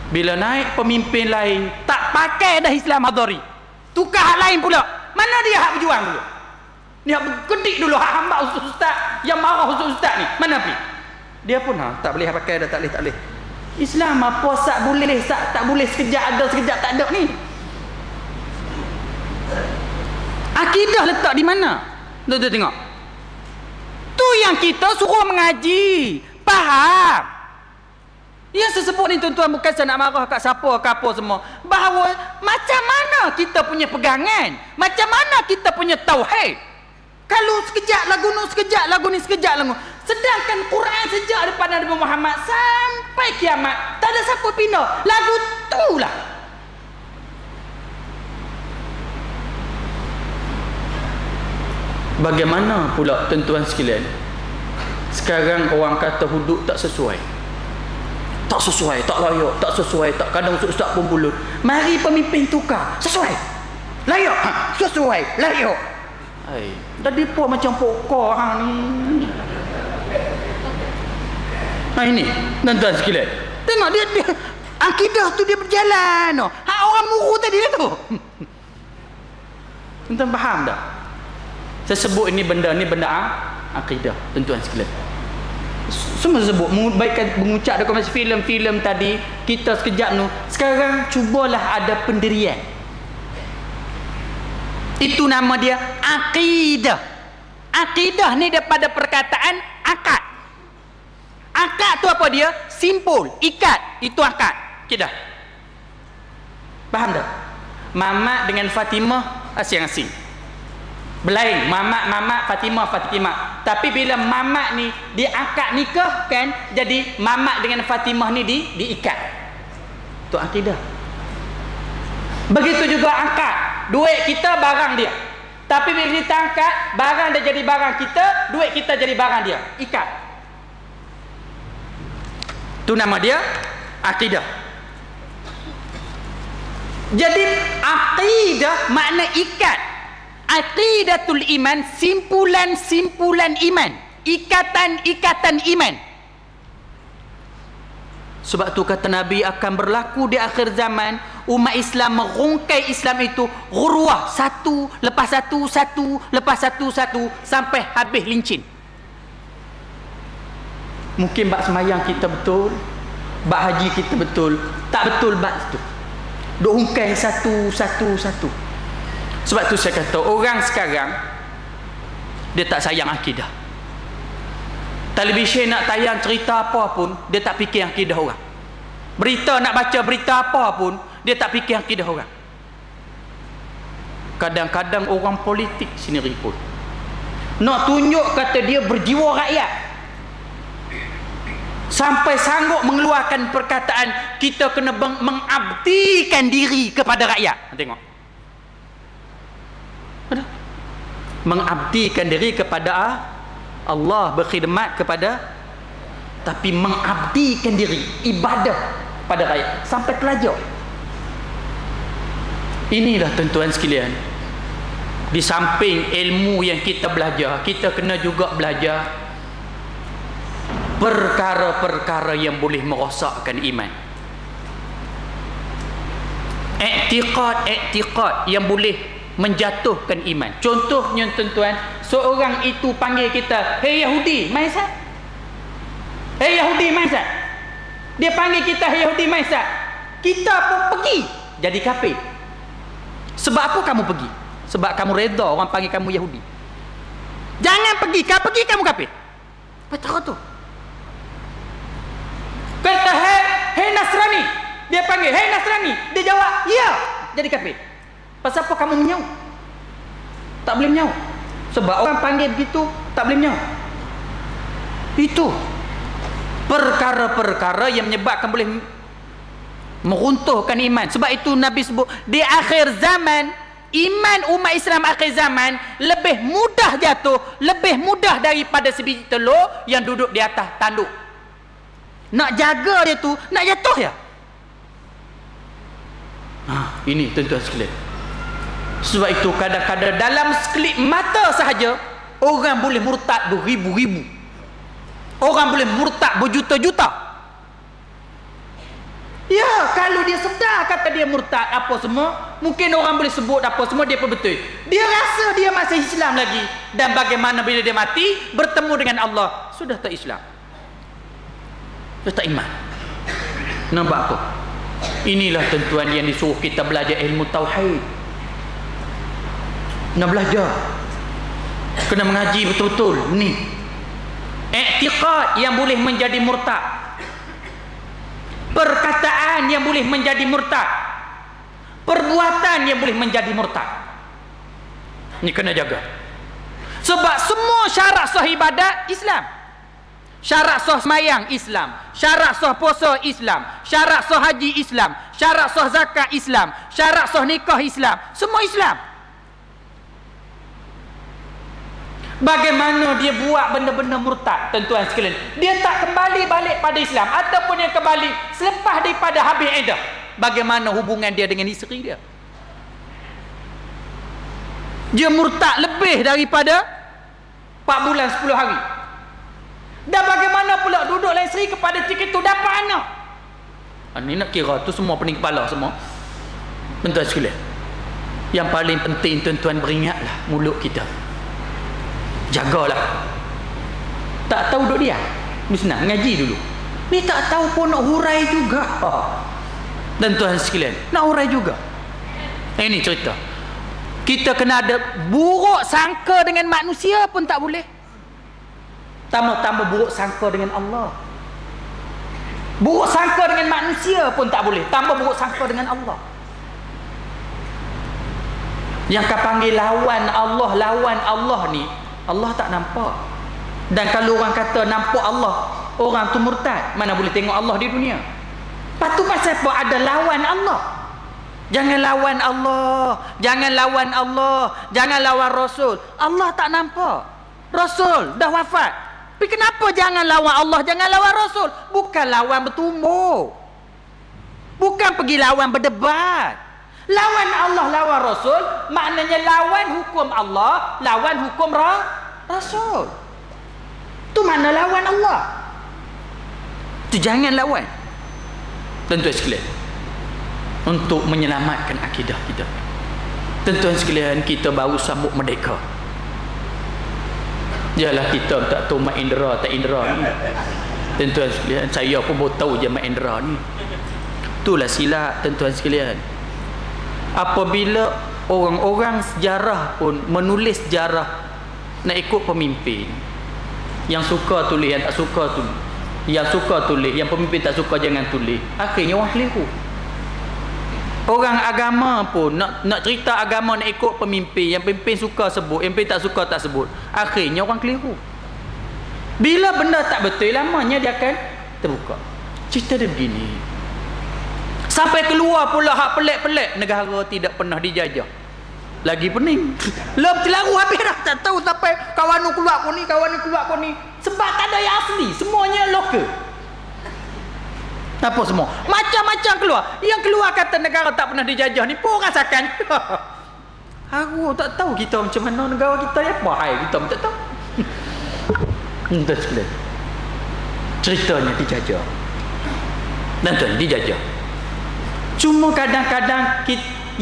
Bila naik pemimpin lain tak pakai dah Islam Hadari, tukar hak lain pula. Mana dia hak berjuang dulu? Ni hak berkedik dulu, hak hamba ustaz yang marah ustaz ni. Mana pergi? Dia pun tak boleh pakai dah, tak boleh. Islam apa sak boleh, sak tak boleh, sekejap ada, sekejap tak ada ni. Akidah letak di mana? Tuan-tuan tengok. Tu yang kita suruh mengaji, faham. Yang saya sebut ni tuan-tuan bukan saya nak marah kat siapa ke apa semua. Bahawa macam mana kita punya pegangan, macam mana kita punya tauhid. Kalau sekejap lagu ni, sekejap lagu ni, sekejap lagu. Sedangkan Quran sejak daripada Nabi Muhammad sampai kiamat tak ada siapa pindah. Lagu tu lah. Bagaimana pula tuan-tuan sekalian? Sekarang orang kata hudud tak sesuai. Tak sesuai, tak layak, tak sesuai, tak kadang ustaz pun bulut. Mari pemimpin tukar. Sesuai. Layak. Sesuai, layak. Hai, dah depa macam pokok hang ni. Ini, tuan-tuan sekalian. Tengok dia akidah tu dia berjalan. Hak orang muru tadi tu. Tuan-tuan faham tak? Saya sebut ini benda akidah, tuan-tuan sekalian. Semua sebut baik mengucap dekat macam filem-filem tadi, kita sekejap tu. Sekarang cubalah ada pendirian. Itu nama dia akidah. Akidah ni daripada perkataan akad. Akad tu apa dia? Simpul, ikat. Itu akad. Akidah. Faham tak? Mamat dengan Fatimah asing-asing. Belain mamat Fatimah. Tapi bila mamat ni diakad nikah kan, jadi mamat dengan Fatimah ni diikat. Tu akidah. Begitu juga akad. Duit kita barang dia. Tapi bila kita angkat, barang dia jadi barang kita, duit kita jadi barang dia. Ikat. Tu nama dia akidah. Jadi akidah makna ikat. Aqidatul iman, simpulan-simpulan iman, ikatan-ikatan iman. Sebab tu kata Nabi akan berlaku di akhir zaman, umat Islam merungkai Islam itu ghurwah, satu lepas satu, satu lepas satu, sampai habis lincin. Mungkin bab semayang kita betul, bab haji kita betul, tak betul bab itu. Duk ungkai satu. Sebab tu saya kata orang sekarang dia tak sayang akidah. Televisyen nak tayang cerita apa pun, dia tak fikir akidah orang. Berita nak baca berita apa pun, dia tak fikir akidah orang. Kadang-kadang orang politik sendiri pun nak tunjuk kata dia berjiwa rakyat, sampai sanggup mengeluarkan perkataan kita kena mengabdikan diri kepada rakyat. Tengok, mengabdikan diri kepada Allah, berkhidmat kepada, tapi mengabdikan diri, ibadah pada rakyat, sampai pelajar. Inilah tuan-tuan sekalian, di samping ilmu yang kita belajar, kita kena juga belajar perkara-perkara yang boleh merosakkan iman. I'tiqad yang boleh menjatuhkan iman. Contohnya tuan-tuan, seorang itu panggil kita, "Hei Yahudi, mai sat." "Hei Yahudi, mai sat." Dia panggil kita, "Hei Yahudi, mai sat." Kita pun pergi jadi kafir. Sebab apa kamu pergi? Sebab kamu reda orang panggil kamu Yahudi. Jangan pergi, kalau pergi kamu kafir. Betul tu. Kata, "Hei Nasrani." Dia panggil, "Hei Nasrani." Dia jawab, "Ya." Jadi kafir. Pasal apa kamu menyaut? Tak boleh menyaut. Sebab orang panggil begitu, tak boleh menyaut. Itu perkara-perkara yang menyebabkan boleh meruntuhkan iman. Sebab itu Nabi sebut, di akhir zaman, iman umat Islam akhir zaman lebih mudah jatuh, lebih mudah daripada sebiji telur yang duduk di atas tanduk. Nak jaga dia tu, nak jatuh ya. Ini tuan-tuan sekalian. Sebab itu kadang-kadang dalam sekelip mata sahaja orang boleh murtad beribu-ribu, orang boleh murtad berjuta-juta. Ya, kalau dia sedar kata dia murtad apa semua, mungkin orang boleh sebut apa semua, dia pun betul. Dia rasa dia masih Islam lagi. Dan bagaimana bila dia mati, bertemu dengan Allah, sudah tak Islam. Sudah tak iman. Nampak apa? Inilah tentuan yang disuruh kita belajar ilmu tauhid. Nak belajar. Kena mengaji betul-betul. Ni. I'tiqad yang boleh menjadi murtad. Perkataan yang boleh menjadi murtad, perbuatan yang boleh menjadi murtad. Ini kena jaga. Sebab semua syarat sah ibadat Islam. Syarat sah semayang Islam, syarat sah puasa Islam, syarat sah haji Islam, syarat sah zakat Islam, syarat sah nikah Islam, semua Islam. Bagaimana dia buat benda-benda murtad, tuan-tuan sekalian? Dia tak kembali balik pada Islam, ataupun yang kembali selepas daripada habis iddah. Bagaimana hubungan dia dengan isteri dia? Dia murtad lebih daripada 4 bulan 10 hari. Dan bagaimana pula duduk lain isteri kepada cik itu dapat anak? Ini nak kira tu semua pening kepala semua. Tuan-tuan sekalian, yang paling penting tuan-tuan beringatlah mulut kita. Jagalah. Tak tahu duduk dia ni senang, ngaji dulu. Ni tak tahu pun nak hurai juga. Dan tuan sekalian, nak hurai juga. Ini cerita. Kita kena ada buruk sangka dengan manusia pun tak boleh. Tambah-tambah buruk sangka dengan Allah. Buruk sangka dengan manusia pun tak boleh. Tambah buruk sangka dengan Allah. Yang kau panggil lawan Allah ni, Allah tak nampak. Dan kalau orang kata nampak Allah, orang tu murtad. Mana boleh tengok Allah di dunia? Patu pasal apa ada lawan Allah? Jangan lawan Allah, jangan lawan Allah, jangan lawan Rasul. Allah tak nampak. Rasul dah wafat. Tapi kenapa jangan lawan Allah, jangan lawan Rasul? Bukan lawan bertumbuk, bukan pergi lawan berdebat. Lawan Allah, lawan Rasul, maknanya lawan hukum Allah, lawan hukum Rasul. Tu mana lawan Allah? Tu jangan lawan. Tuan-tuan sekalian, untuk menyelamatkan akidah kita. Tuan-tuan sekalian, kita baru sambut merdeka. Yalah kita tak tahu mak indera tak indera ni. Tuan-tuan sekalian, saya pun baru tahu je mak indera ni. Itulah silap tuan-tuan sekalian. Apabila orang-orang sejarah pun menulis sejarah nak ikut pemimpin, yang suka tulis, yang tak suka tulis, yang suka tulis, yang pemimpin tak suka jangan tulis, akhirnya orang keliru. Orang agama pun nak cerita agama nak ikut pemimpin, yang pemimpin suka sebut, yang pemimpin tak suka tak sebut, akhirnya orang keliru. Bila benda tak betul, lamanya dia akan terbuka. Cerita dia begini. Sampai keluar pula hak pelik-pelik, negara tidak pernah dijajah. Lagi pening. Lep terlalu habis dah, tak tahu sampai kawan nu keluar kau ni, kawan ni keluar kau ni. Sebab tak ada yang asli, semuanya lokal. Apa semua? Macam-macam keluar. Yang keluar kata negara tak pernah dijajah ni pun rasakan. Aku tak tahu kita macam mana negara kita ni, apa hai kita pun tak tahu. Entah sekalian. Ceritanya dijajah. Dan tuan dijajah. Cuma kadang-kadang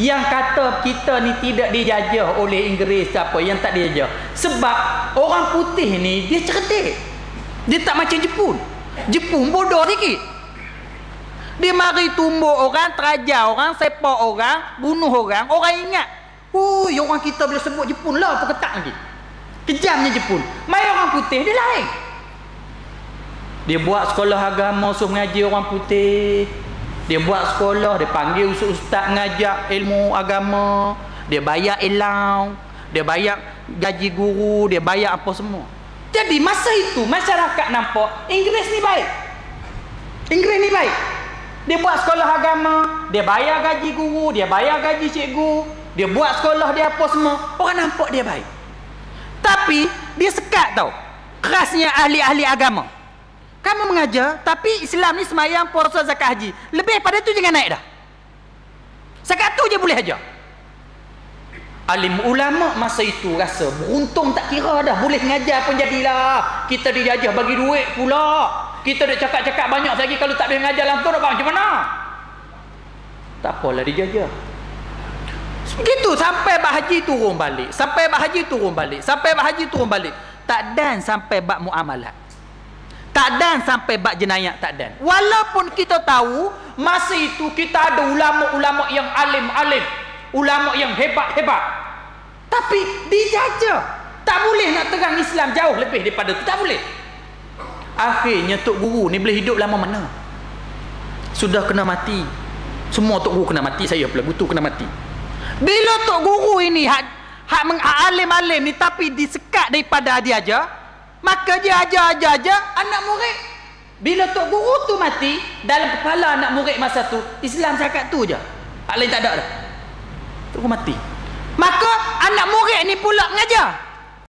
yang kata kita ni tidak dijajah oleh Inggeris apa, yang tak dijajah. Sebab orang putih ni dia cerdik. Dia tak macam Jepun. Jepun bodoh sikit. Dia mari tumbuk orang, terajar orang, sepak orang, bunuh orang, orang ingat. Hui, orang kita boleh sebut Jepun lah apa ketak lagi. Kejamnya Jepun. Mai orang putih dia lain. Dia buat sekolah agama suruh mengaji orang putih. Dia buat sekolah, dia panggil ustaz mengajar ilmu agama, dia bayar elang, dia bayar gaji guru, dia bayar apa semua. Jadi masa itu masyarakat nampak Inggeris ni baik. Inggeris ni baik. Dia buat sekolah agama, dia bayar gaji guru, dia bayar gaji cikgu, dia buat sekolah dia apa semua. Orang nampak dia baik. Tapi dia sekat tau. Kerasnya ahli-ahli agama. Kamu mengajar, tapi Islam ni semayang, puasa, zakat, haji. Lebih pada tu jangan naik dah. Zakat tu je boleh ajar. Alim ulama masa itu rasa beruntung tak kira dah. Boleh mengajar pun jadilah. Kita dijajah bagi duit pula. Kita dah cakap-cakap banyak lagi. Kalau tak boleh mengajar langsung nak buat macam mana? Tak apalah dijaga. Begitu sampai bab haji turun balik. Sampai bab haji turun balik. Sampai bab haji turun balik. Tak dan sampai bab muamalat. Tak dan sampai bab jenayat, tak dan. Walaupun kita tahu masa itu kita ada ulama-ulama yang alim-alim, ulama yang hebat-hebat. Tapi dijaga. Tak boleh nak terang Islam jauh lebih daripada itu. Tak boleh. Akhirnya Tok Guru ni boleh hidup lama mana? Sudah kena mati. Semua Tok Guru kena mati. Saya pula Gutu kena mati. Bila Tok Guru ini hak alim-alim ni tapi disekat daripada dia aja, maka dia ajar anak murid. Bila Tok Guru tu mati, dalam kepala anak murid masa tu Islam cakap tu je. Hak lain tak ada dah. Tok Guru mati. Maka anak murid ni pula mengajar.